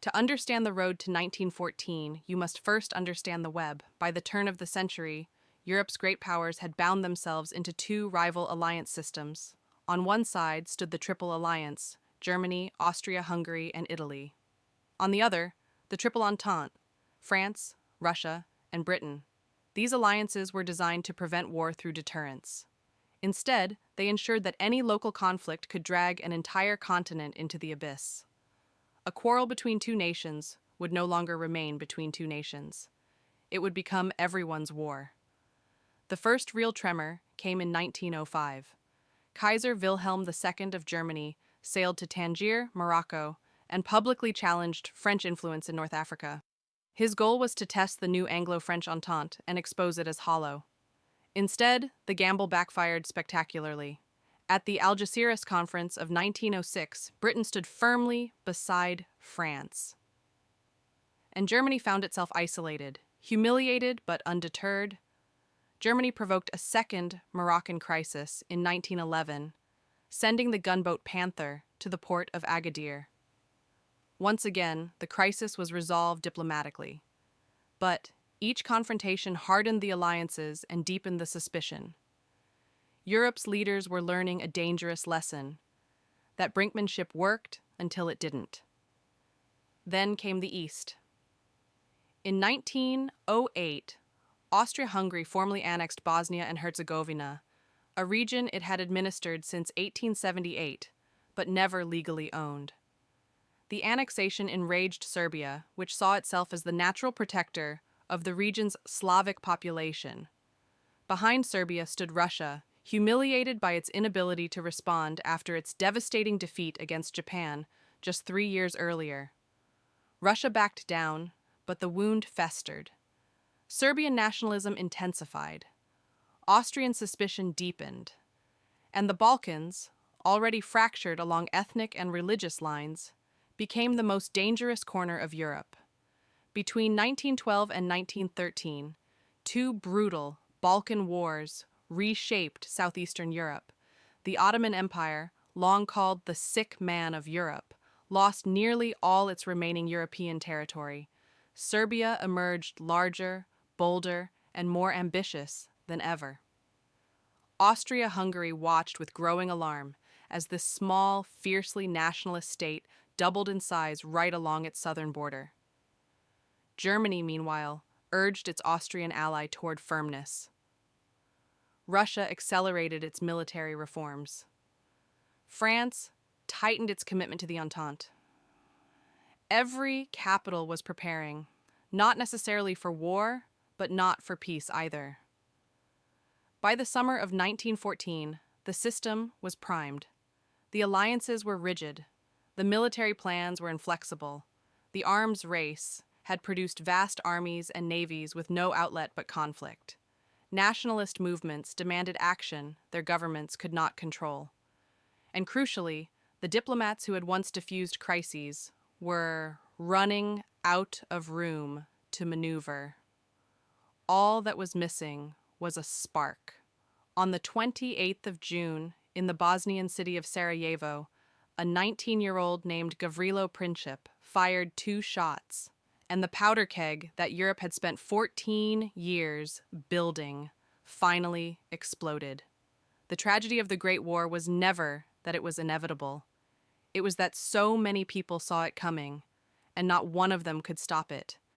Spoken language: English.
To understand the road to 1914, you must first understand the web. By the turn of the century, Europe's great powers had bound themselves into two rival alliance systems. On one side stood the Triple Alliance, Germany, Austria-Hungary, and Italy. On the other, the Triple Entente, France, Russia, and Britain. These alliances were designed to prevent war through deterrence. Instead, they ensured that any local conflict could drag an entire continent into the abyss. A quarrel between two nations would no longer remain between two nations. It would become everyone's war. The first real tremor came in 1905. Kaiser Wilhelm II of Germany sailed to Tangier, Morocco, and publicly challenged French influence in North Africa. His goal was to test the new Anglo-French Entente and expose it as hollow. Instead, the gamble backfired spectacularly. At the Algeciras Conference of 1906, Britain stood firmly beside France. And Germany found itself isolated, humiliated but undeterred. Germany provoked a second Moroccan crisis in 1911, sending the gunboat Panther to the port of Agadir. Once again, the crisis was resolved diplomatically. But each confrontation hardened the alliances and deepened the suspicion. Europe's leaders were learning a dangerous lesson, that brinkmanship worked until it didn't. Then came the East. In 1908, Austria-Hungary formally annexed Bosnia and Herzegovina, a region it had administered since 1878, but never legally owned. The annexation enraged Serbia, which saw itself as the natural protector of the region's Slavic population. Behind Serbia stood Russia, humiliated by its inability to respond after its devastating defeat against Japan just 3 years earlier. Russia backed down, but the wound festered. Serbian nationalism intensified. Austrian suspicion deepened. And the Balkans, already fractured along ethnic and religious lines, became the most dangerous corner of Europe. Between 1912 and 1913, two brutal Balkan Wars reshaped southeastern Europe. The Ottoman Empire, long called the sick man of Europe, lost nearly all its remaining European territory. Serbia emerged larger, bolder, and more ambitious than ever. Austria-Hungary watched with growing alarm as this small, fiercely nationalist state doubled in size right along its southern border. Germany, meanwhile, urged its Austrian ally toward firmness. Russia accelerated its military reforms. France tightened its commitment to the Entente. Every capital was preparing, not necessarily for war, but not for peace either. By the summer of 1914, the system was primed. The alliances were rigid. The military plans were inflexible. The arms race had produced vast armies and navies with no outlet but conflict. Nationalist movements demanded action their governments could not control. And crucially, the diplomats who had once diffused crises were running out of room to maneuver. All that was missing was a spark. On the 28th of June, in the Bosnian city of Sarajevo, a 19-year-old named Gavrilo Princip fired 2 shots, and the powder keg that Europe had spent 14 years building finally exploded. The tragedy of the Great War was never that it was inevitable. It was that so many people saw it coming, and not one of them could stop it.